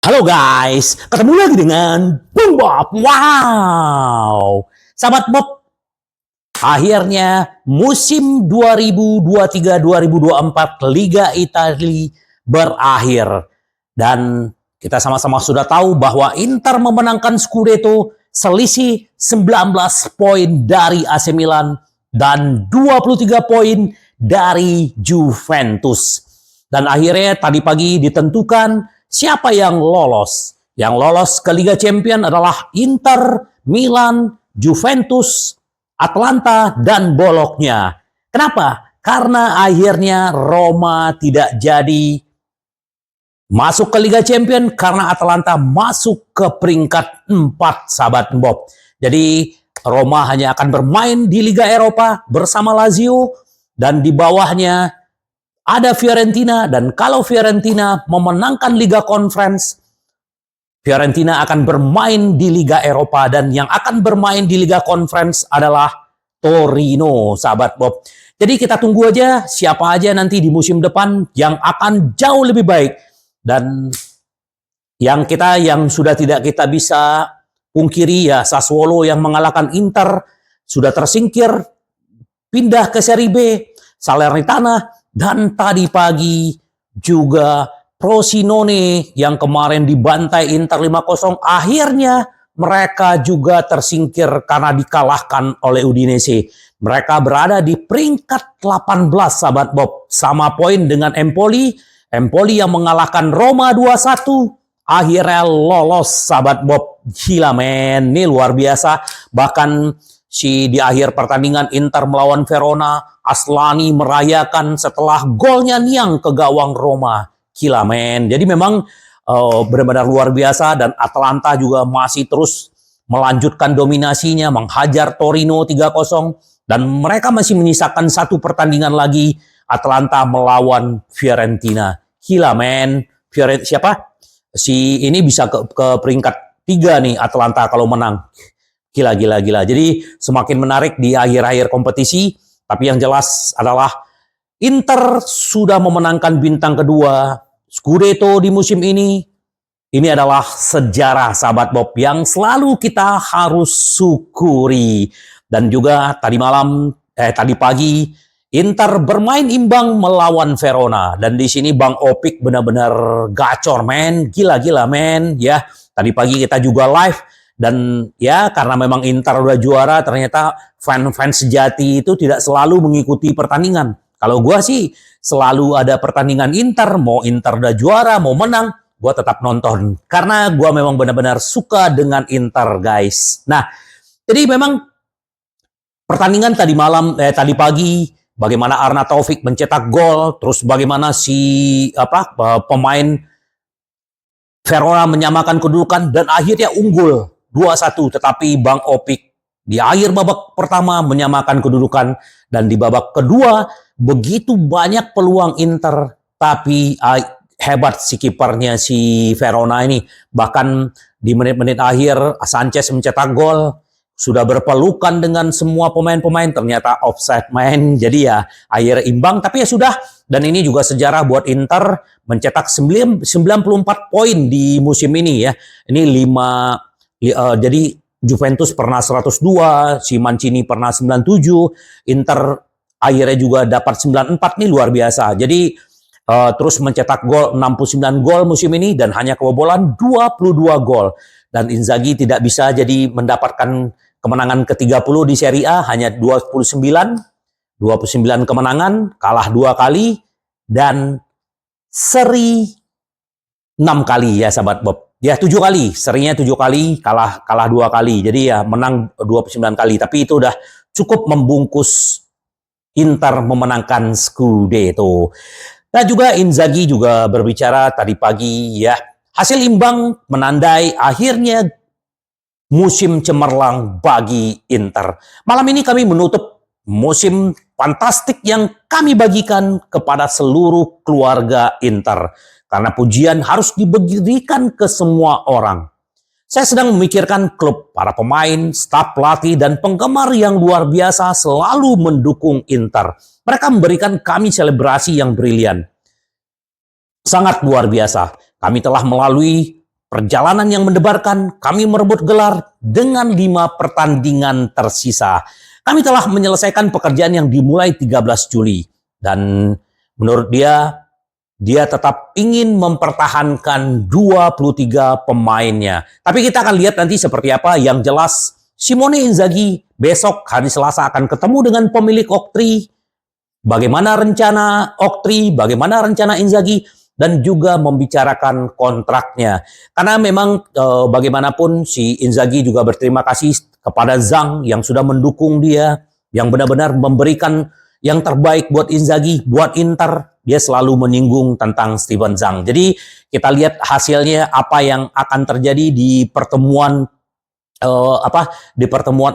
Halo guys, ketemu lagi dengan Bung Bob. Wow, sahabat Bob, akhirnya musim 2023-2024 Liga Italia berakhir. Dan kita sama-sama sudah tahu bahwa Inter memenangkan Scudetto selisih 19 poin dari AC Milan dan 23 poin dari Juventus. Dan akhirnya tadi pagi ditentukan siapa yang lolos. Yang lolos ke Liga Champions adalah Inter, Milan, Juventus, Atalanta, dan Bologna. Kenapa? Karena akhirnya Roma tidak jadi masuk ke Liga Champions karena Atalanta masuk ke peringkat 4, sahabat Bob. Jadi Roma hanya akan bermain di Liga Eropa bersama Lazio dan di bawahnya ada Fiorentina, dan kalau Fiorentina memenangkan Liga Conference, Fiorentina akan bermain di Liga Eropa, dan yang akan bermain di Liga Conference adalah Torino, sahabat Bob. Jadi kita tunggu aja siapa aja nanti di musim depan yang akan jauh lebih baik. Dan yang sudah tidak kita bisa pungkiri ya Sassuolo yang mengalahkan Inter sudah tersingkir, pindah ke Serie B. Salernitana, dan tadi pagi juga Frosinone yang kemarin dibantai Inter 5-0, akhirnya mereka juga tersingkir karena dikalahkan oleh Udinese. Mereka berada di peringkat 18, sahabat Bob, sama poin dengan Empoli. Empoli yang mengalahkan Roma 2-1 akhirnya lolos, sahabat Bob. Gila men, ini luar biasa. Bahkan di akhir pertandingan Inter melawan Verona, Aslani merayakan setelah golnya Niang ke gawang Roma. Gila men. Jadi memang benar-benar luar biasa, dan Atalanta juga masih terus melanjutkan dominasinya, menghajar Torino 3-0, dan mereka masih menyisakan satu pertandingan lagi, Atalanta melawan Fiorentina. Gila men. Siapa? Si ini bisa ke peringkat 3 nih Atalanta kalau menang. Gila. Jadi semakin menarik di akhir-akhir kompetisi. Tapi yang jelas adalah Inter sudah memenangkan bintang kedua Scudetto di musim ini. Ini adalah sejarah, sahabat Bob, yang selalu kita harus syukuri. Dan juga tadi pagi Inter bermain imbang melawan Verona. Dan di sini Bang Opik benar-benar gacor men. Gila men ya. Tadi pagi kita juga live. Dan ya karena memang Inter udah juara, ternyata fans sejati itu tidak selalu mengikuti pertandingan. Kalau gue sih selalu ada pertandingan Inter, mau Inter udah juara, mau menang, gue tetap nonton. Karena gue memang benar-benar suka dengan Inter, guys. Nah, jadi memang pertandingan tadi pagi, bagaimana Arna Taufik mencetak gol, terus bagaimana pemain Verona menyamakan kedudukan, dan akhirnya unggul 2-1, tetapi Bang Opik di akhir babak pertama menyamakan kedudukan, dan di babak kedua begitu banyak peluang Inter, tapi hebat si kipernya si Verona ini. Bahkan di menit-menit akhir Sanchez mencetak gol, sudah berpelukan dengan semua pemain-pemain, ternyata offside main. Jadi ya akhirnya imbang, tapi ya sudah. Dan ini juga sejarah buat Inter mencetak 94 poin di musim ini ya. Ini jadi Juventus pernah 102, si Mancini pernah 97, Inter akhirnya juga dapat 94, nih luar biasa. Jadi terus mencetak gol 69 gol musim ini, dan hanya kebobolan 22 gol. Dan Inzaghi tidak bisa jadi mendapatkan kemenangan ke-30 di Serie A, hanya 29 kemenangan, kalah 2 kali, dan seri 6 kali ya sahabat Bob. Ya 7 kali, serinya 7 kali, kalah 2 kali. Jadi ya menang 29 kali. Tapi itu udah cukup membungkus Inter memenangkan Scudetto. Nah juga Inzaghi juga berbicara tadi pagi ya. Hasil imbang menandai akhirnya musim cemerlang bagi Inter. Malam ini kami menutup musim fantastik yang kami bagikan kepada seluruh keluarga Inter. Karena pujian harus diberikan ke semua orang. Saya sedang memikirkan klub, para pemain, staf pelatih, dan penggemar yang luar biasa selalu mendukung Inter. Mereka memberikan kami selebrasi yang brilian. Sangat luar biasa. Kami telah melalui perjalanan yang mendebarkan, kami merebut gelar dengan 5 pertandingan tersisa. Kami telah menyelesaikan pekerjaan yang dimulai 13 Juli. Dan menurut dia tetap ingin mempertahankan 23 pemainnya. Tapi kita akan lihat nanti seperti apa. Yang jelas, Simone Inzaghi besok hari Selasa akan ketemu dengan pemilik Oktri. Bagaimana rencana Oktri, bagaimana rencana Inzaghi, dan juga membicarakan kontraknya. Karena memang bagaimanapun si Inzaghi juga berterima kasih kepada Zhang yang sudah mendukung dia, yang benar-benar memberikan yang terbaik buat Inzaghi, buat Inter. Dia selalu menyinggung tentang Steven Zhang. Jadi kita lihat hasilnya apa yang akan terjadi di pertemuan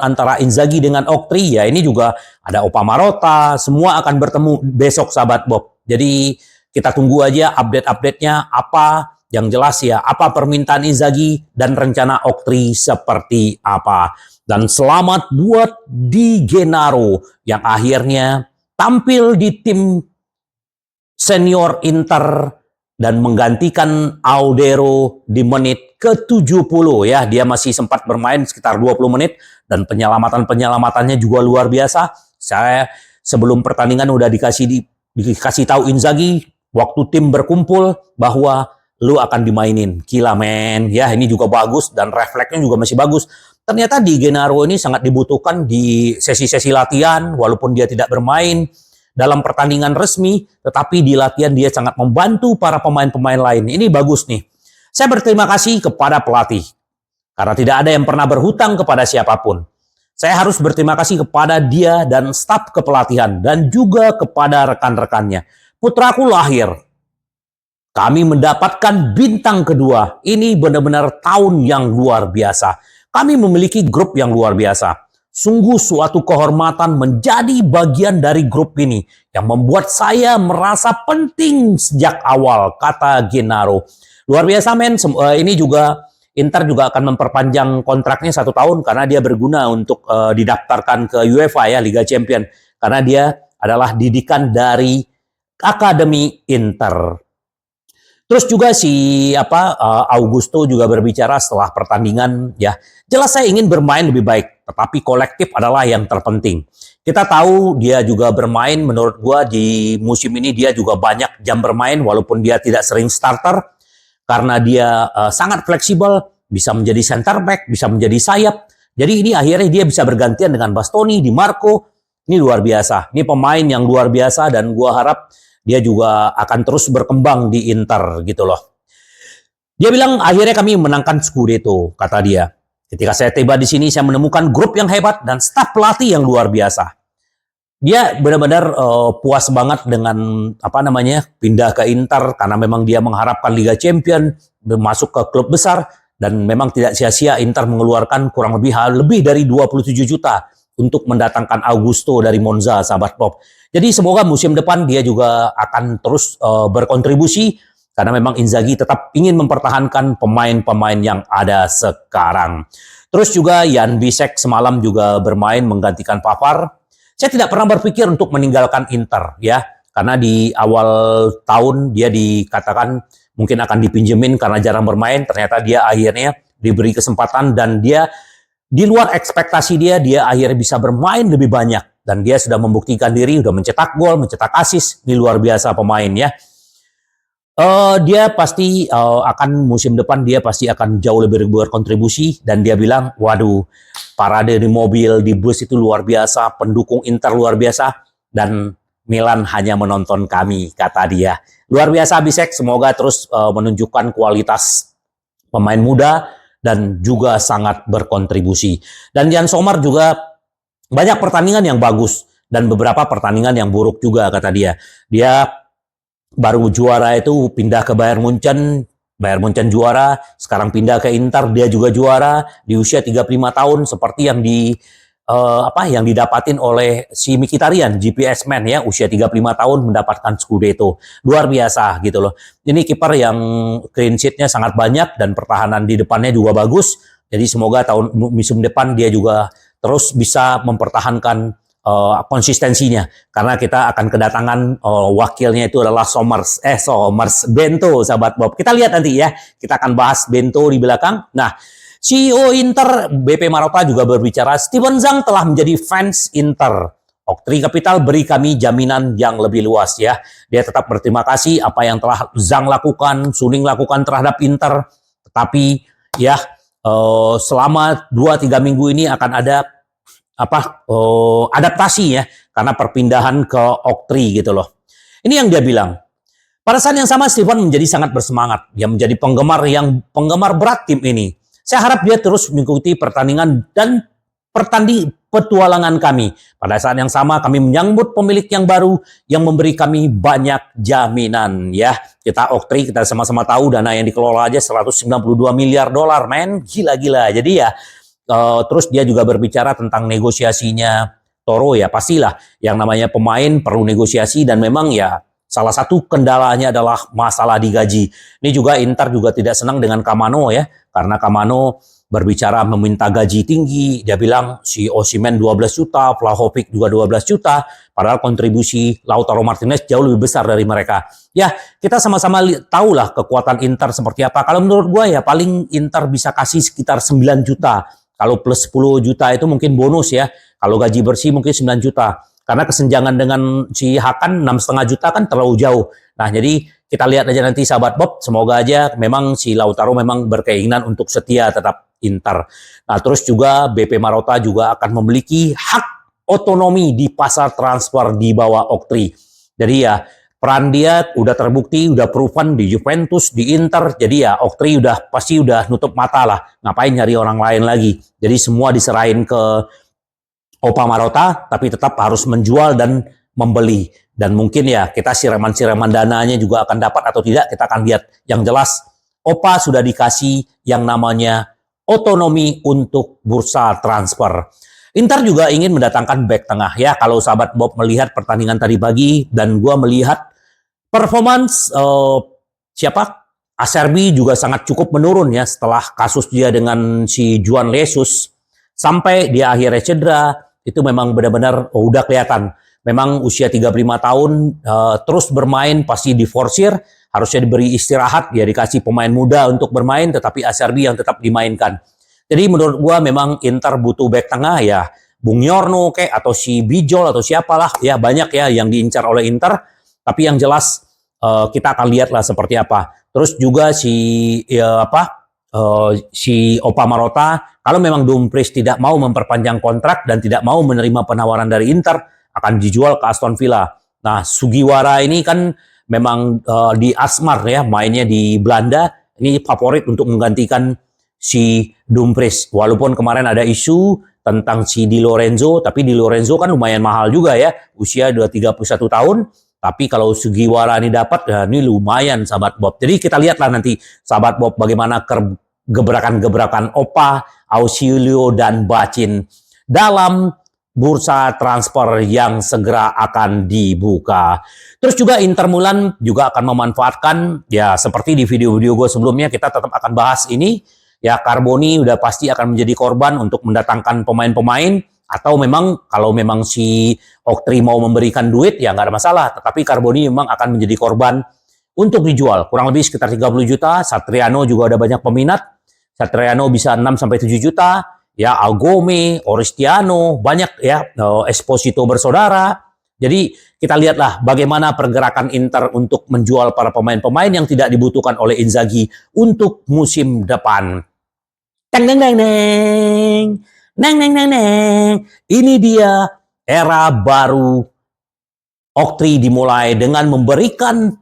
antara Inzaghi dengan Oktri. Ya, ini juga ada Opa Marotta, semua akan bertemu besok sahabat Bob. Jadi kita tunggu aja update-update-nya apa. Yang jelas ya, apa permintaan Inzaghi dan rencana Oktri seperti apa. Dan selamat buat Di Gennaro yang akhirnya tampil di tim senior Inter dan menggantikan Audero di menit ke-70 ya. Dia masih sempat bermain sekitar 20 menit dan penyelamatannya juga luar biasa. Saya sebelum pertandingan udah dikasih tahu Inzaghi waktu tim berkumpul bahwa lu akan dimainin. Gila men. Ya, ini juga bagus dan refleksnya juga masih bagus. Ternyata Di Gennaro ini sangat dibutuhkan di sesi-sesi latihan walaupun dia tidak bermain dalam pertandingan resmi, tetapi di latihan dia sangat membantu para pemain-pemain lain. Ini bagus nih. Saya berterima kasih kepada pelatih karena tidak ada yang pernah berhutang kepada siapapun. Saya harus berterima kasih kepada dia dan staf kepelatihan dan juga kepada rekan-rekannya. Putraku lahir. Kami mendapatkan bintang kedua. Ini benar-benar tahun yang luar biasa. Kami memiliki grup yang luar biasa. Sungguh suatu kehormatan menjadi bagian dari grup ini yang membuat saya merasa penting sejak awal, kata Gennaro. Luar biasa men. Ini juga Inter juga akan memperpanjang kontraknya 1 tahun karena dia berguna untuk didaftarkan ke UEFA ya, Liga Champion. Karena dia adalah didikan dari Akademi Inter. Terus juga Augusto juga berbicara setelah pertandingan ya. Jelas saya ingin bermain lebih baik, tetapi kolektif adalah yang terpenting. Kita tahu dia juga bermain, menurut gua di musim ini dia juga banyak jam bermain walaupun dia tidak sering starter karena dia sangat fleksibel, bisa menjadi center back, bisa menjadi sayap. Jadi ini akhirnya dia bisa bergantian dengan Bastoni, Di Marco. Ini luar biasa. Ini pemain yang luar biasa dan gua harap dia juga akan terus berkembang di Inter gitu loh. Dia bilang akhirnya kami menangkan Scudetto, kata dia. Ketika saya tiba di sini saya menemukan grup yang hebat dan staf pelatih yang luar biasa. Dia benar-benar puas banget dengan pindah ke Inter karena memang dia mengharapkan Liga Champion, masuk ke klub besar dan memang tidak sia-sia Inter mengeluarkan kurang lebih dari 27 juta untuk mendatangkan Augusto dari Monza, sahabat Bob. Jadi semoga musim depan dia juga akan terus berkontribusi karena memang Inzaghi tetap ingin mempertahankan pemain-pemain yang ada sekarang. Terus juga Jan Bisek semalam juga bermain menggantikan Pavard. Saya tidak pernah berpikir untuk meninggalkan Inter ya, karena di awal tahun dia dikatakan mungkin akan dipinjemin karena jarang bermain. Ternyata dia akhirnya diberi kesempatan dan dia di luar ekspektasi dia akhirnya bisa bermain lebih banyak. Dan dia sudah membuktikan diri, sudah mencetak gol, mencetak assist. Ini luar biasa pemain ya. Dia pasti musim depan dia pasti akan jauh lebih berkontribusi. Dan dia bilang, waduh, parade di mobil, di bus itu luar biasa. Pendukung Inter luar biasa. Dan Milan hanya menonton kami, kata dia. Luar biasa Bisek, semoga terus menunjukkan kualitas pemain muda. Dan juga sangat berkontribusi. Dan Jan Sommer juga banyak pertandingan yang bagus dan beberapa pertandingan yang buruk juga, kata dia. Dia baru juara itu pindah ke Bayern Munchen juara, sekarang pindah ke Inter, dia juga juara di usia 35 tahun seperti yang yang didapatin oleh si Mkhitaryan, GPS Man ya, usia 35 tahun mendapatkan Scudetto. Luar biasa gitu loh. Ini kiper yang clean sheet-nya sangat banyak dan pertahanan di depannya juga bagus. Jadi semoga musim depan dia juga terus bisa mempertahankan konsistensinya, karena kita akan kedatangan wakilnya itu adalah Somers Bento, sahabat Bob. Kita lihat nanti ya, kita akan bahas Bento di belakang. Nah, CEO Inter BP Marotta juga berbicara, Steven Zhang telah menjadi fans Inter. Oktri Capital beri kami jaminan yang lebih luas ya. Dia tetap berterima kasih apa yang telah Zhang lakukan, Suning lakukan terhadap Inter. Tetapi ya selama 2-3 minggu ini akan ada adaptasi ya, karena perpindahan ke Oktri gitu loh. Ini yang dia bilang. Pada saat yang sama Steven menjadi sangat bersemangat. Dia menjadi penggemar berat tim ini. Saya harap dia terus mengikuti pertandingan dan petualangan kami. Pada saat yang sama kami menyambut pemilik yang baru yang memberi kami banyak jaminan ya. Kita Oktri, kita sama-sama tahu dana yang dikelola aja 192 miliar dolar, men. Gila-gila. Jadi ya terus dia juga berbicara tentang negosiasinya Toro ya. Pastilah yang namanya pemain perlu negosiasi, dan memang ya salah satu kendalanya adalah masalah digaji. Ini juga Inter juga tidak senang dengan Kamano ya, karena Kamano berbicara meminta gaji tinggi. Dia bilang si Osimhen 12 juta, Vlahovic juga 12 juta, padahal kontribusi Lautaro Martinez jauh lebih besar dari mereka. Ya, kita sama-sama tahulah kekuatan Inter seperti apa. Kalau menurut gue ya paling Inter bisa kasih sekitar 9 juta. Kalau plus 10 juta itu mungkin bonus ya. Kalau gaji bersih mungkin 9 juta. Karena kesenjangan dengan si Hakan 6,5 juta kan terlalu jauh. Nah, jadi kita lihat aja nanti sahabat Bob. Semoga aja memang si Lautaro memang berkeinginan untuk setia tetap Inter. Nah, terus juga BP Marotta juga akan memiliki hak otonomi di pasar transfer di bawah Oktri. Jadi ya peran dia udah terbukti, udah proven di Juventus, di Inter. Jadi ya Oktri pasti udah nutup mata lah. Ngapain nyari orang lain lagi. Jadi semua diserahin ke Opa Marotta, tapi tetap harus menjual dan membeli. Dan mungkin ya kita siraman-siraman dananya juga akan dapat atau tidak, kita akan lihat. Yang jelas Opa sudah dikasih yang namanya otonomi untuk bursa transfer. Inter juga ingin mendatangkan back tengah ya. Kalau sahabat Bob melihat pertandingan tadi pagi dan gua melihat performance Acerbi juga sangat cukup menurun ya setelah kasus dia dengan si Juan Jesus sampai dia akhirnya cedera. Itu memang benar-benar udah kelihatan. Memang usia 35 tahun terus bermain pasti diforsir, harusnya diberi istirahat, dia dikasih pemain muda untuk bermain, tetapi Acerbi yang tetap dimainkan. Jadi menurut gua memang Inter butuh back tengah ya, Bung Yorno atau si Bijol atau siapalah ya, banyak ya yang diincar oleh Inter. Tapi yang jelas kita akan lihatlah seperti apa. Terus juga si Opa Marotta, kalau memang Dumfries tidak mau memperpanjang kontrak dan tidak mau menerima penawaran dari Inter, akan dijual ke Aston Villa. Nah, Sugiwara ini kan memang di Asmar ya, mainnya di Belanda, ini favorit untuk menggantikan si Dumfries. Walaupun kemarin ada isu tentang si Di Lorenzo, tapi Di Lorenzo kan lumayan mahal juga ya, usia 31 tahun. Tapi kalau Sugiwara ini dapat, ya ini lumayan sahabat Bob. Jadi kita lihatlah nanti sahabat Bob bagaimana gebrakan-gebrakan Opa, Ausilio, dan Bacin dalam bursa transfer yang segera akan dibuka. Terus juga Inter Milan juga akan memanfaatkan, ya seperti di video-video gue sebelumnya, kita tetap akan bahas ini. Ya Carboni udah pasti akan menjadi korban untuk mendatangkan pemain-pemain, atau memang kalau memang si Oktri mau memberikan duit ya nggak ada masalah, tetapi Carboni memang akan menjadi korban untuk dijual. Kurang lebih sekitar 30 juta, Satriano juga ada banyak peminat, Satriano bisa 6-7 juta, ya Algome, Oristiano, banyak ya, Esposito bersaudara. Jadi kita lihatlah bagaimana pergerakan Inter untuk menjual para pemain-pemain yang tidak dibutuhkan oleh Inzaghi untuk musim depan. Neng neng neng. Neng neng neng neng. Ini dia era baru Oktri dimulai dengan memberikan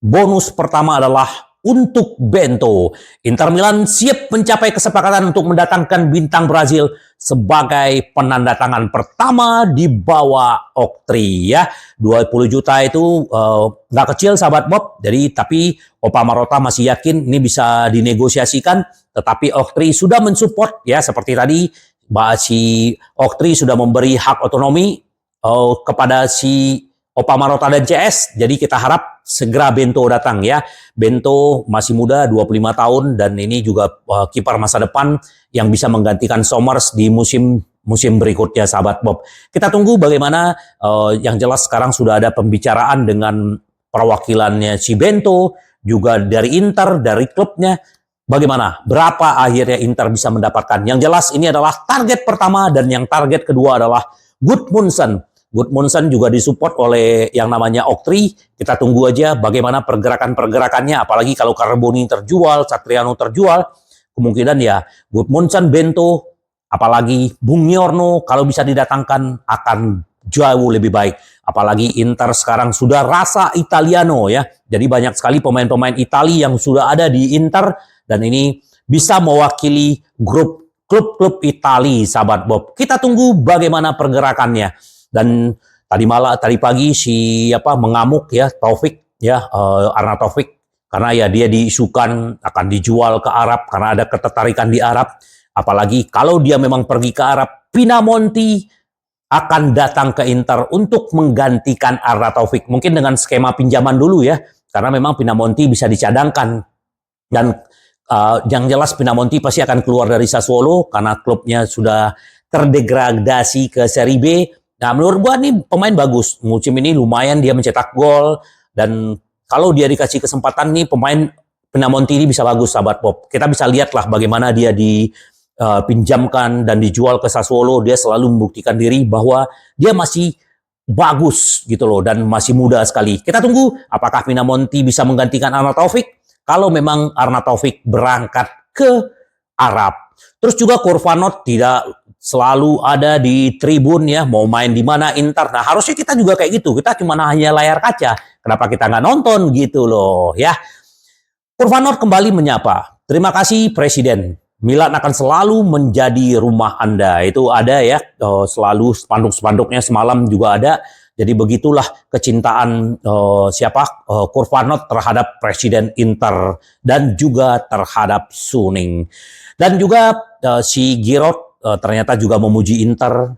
bonus pertama adalah untuk Bento. Inter Milan siap mencapai kesepakatan untuk mendatangkan bintang Brazil sebagai penandatangan pertama di bawah Oktri ya. 20 juta itu nggak kecil sahabat Bob. Jadi tapi Opa Marotta masih yakin ini bisa dinegosiasikan, tetapi Oktri sudah mensupport ya, seperti tadi si Oktri sudah memberi hak otonomi kepada si Opa Marotta dan CS. Jadi kita harap segera Bento datang ya. Bento masih muda, 25 tahun, dan ini juga kiper masa depan yang bisa menggantikan Somers di musim musim berikutnya, sahabat Bob. Kita tunggu bagaimana. Yang jelas sekarang sudah ada pembicaraan dengan perwakilannya si Bento, juga dari Inter, dari klubnya. Bagaimana? Berapa akhirnya Inter bisa mendapatkan? Yang jelas ini adalah target pertama, dan yang target kedua adalah Gudmundsson. Gudmundsson juga disupport oleh yang namanya Oktri. Kita tunggu aja bagaimana pergerakan-pergerakannya, apalagi kalau Carboni terjual, Satriano terjual, kemungkinan ya Gudmundsson, Bento, apalagi Bung Nyorno kalau bisa didatangkan akan jauh lebih baik. Apalagi Inter sekarang sudah rasa Italiano ya. Jadi banyak sekali pemain-pemain Italia yang sudah ada di Inter, dan ini bisa mewakili grup klub-klub Italia, sahabat Bob. Kita tunggu bagaimana pergerakannya. Dan tadi pagi mengamuk ya Taufik ya, Arna Taufik, karena ya dia diisukan akan dijual ke Arab karena ada ketertarikan di Arab. Apalagi kalau dia memang pergi ke Arab, Pinamonti akan datang ke Inter untuk menggantikan Arna Taufik. Mungkin dengan skema pinjaman dulu ya, karena memang Pinamonti bisa dicadangkan. Dan yang jelas Pinamonti pasti akan keluar dari Sassuolo karena klubnya sudah terdegradasi ke Serie B. Nah, menurut gua nih pemain bagus. Musim ini lumayan dia mencetak gol, dan kalau dia dikasih kesempatan nih pemain Pinamonti ini bisa bagus, sahabat Bob. Kita bisa lihatlah bagaimana dia dipinjamkan dan dijual ke Sassuolo. Dia selalu membuktikan diri bahwa dia masih bagus gitu loh, dan masih muda sekali. Kita tunggu apakah Pinamonti bisa menggantikan Arna Taufik kalau memang Arna Taufik berangkat ke Arab. Terus juga Korfanot tidak selalu ada di tribun ya, mau main di mana Inter. Nah, harusnya kita juga kayak gitu. Kita cuma hanya layar kaca. Kenapa kita nggak nonton gitu loh ya. Korfanot kembali menyapa. Terima kasih Presiden. Milan akan selalu menjadi rumah Anda. Itu ada ya, selalu spanduk-spanduknya semalam juga ada. Jadi begitulah kecintaan Korfanot terhadap Presiden Inter dan juga terhadap Suning. Dan juga si Giroud ternyata juga memuji Inter.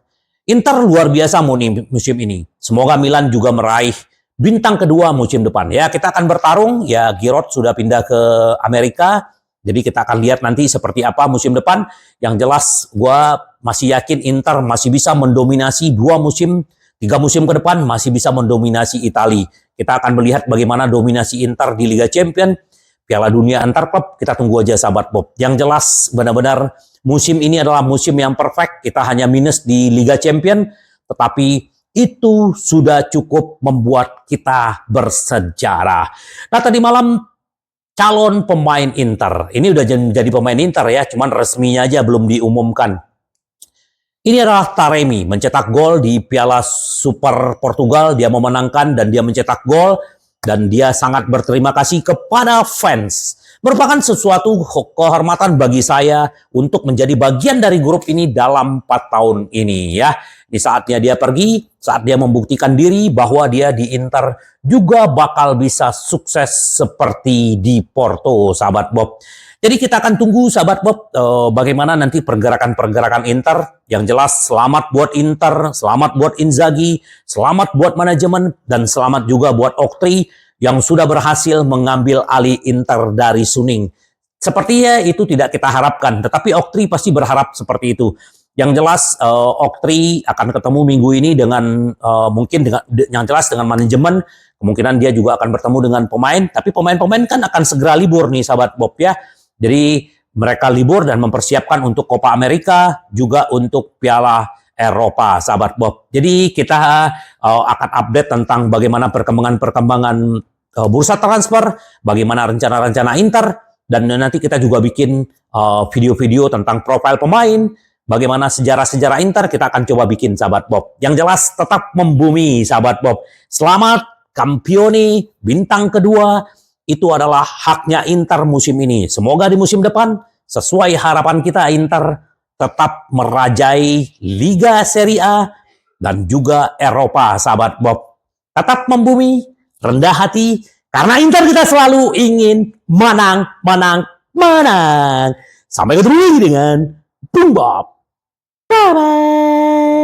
Inter luar biasa musim ini. Semoga Milan juga meraih bintang kedua musim depan. Ya, kita akan bertarung. Ya, Giroud sudah pindah ke Amerika. Jadi kita akan lihat nanti seperti apa musim depan. Yang jelas, gue masih yakin Inter masih bisa mendominasi 3 musim ke depan, masih bisa mendominasi Italia. Kita akan melihat bagaimana dominasi Inter di Liga Champions, Piala Dunia antar klub. Kita tunggu aja, sahabat Bob. Yang jelas, benar-benar musim ini adalah musim yang perfect. Kita hanya minus di Liga Champions, tetapi itu sudah cukup membuat kita bersejarah. Nah, tadi malam calon pemain Inter. Ini udah jadi pemain Inter ya, cuman resminya aja belum diumumkan. Ini adalah Taremi, mencetak gol di Piala Super Portugal. Dia memenangkan dan dia mencetak gol. Dan dia sangat berterima kasih kepada fans. Merupakan sesuatu kehormatan bagi saya untuk menjadi bagian dari grup ini dalam 4 tahun ini ya. Di saatnya dia pergi, saat dia membuktikan diri bahwa dia di Inter juga bakal bisa sukses seperti di Porto, sahabat Bob. Jadi kita akan tunggu, sahabat Bob, bagaimana nanti pergerakan-pergerakan Inter. Yang jelas selamat buat Inter, selamat buat Inzaghi, selamat buat manajemen, dan selamat juga buat Oktri yang sudah berhasil mengambil alih Inter dari Suning. Sepertinya itu tidak kita harapkan, tetapi Oktri pasti berharap seperti itu. Yang jelas Oktri akan ketemu minggu ini dengan yang jelas dengan manajemen. Kemungkinan dia juga akan bertemu dengan pemain, tapi pemain-pemain kan akan segera libur nih, sahabat Bob ya. Jadi mereka libur dan mempersiapkan untuk Copa America, juga untuk Piala Eropa, sahabat Bob. Jadi kita akan update tentang bagaimana perkembangan bursa transfer, bagaimana rencana-rencana Inter, dan nanti kita juga bikin video-video tentang profil pemain, bagaimana sejarah-sejarah Inter kita akan coba bikin, sahabat Bob. Yang jelas tetap membumi, sahabat Bob. Selamat Campioni, bintang kedua. Itu adalah haknya Inter musim ini. Semoga di musim depan, sesuai harapan kita, Inter tetap merajai Liga Serie A dan juga Eropa, sahabat Bob. Tetap membumi, rendah hati, karena Inter kita selalu ingin menang. Sampai ketemu lagi dengan Bung Bob. Bye-bye.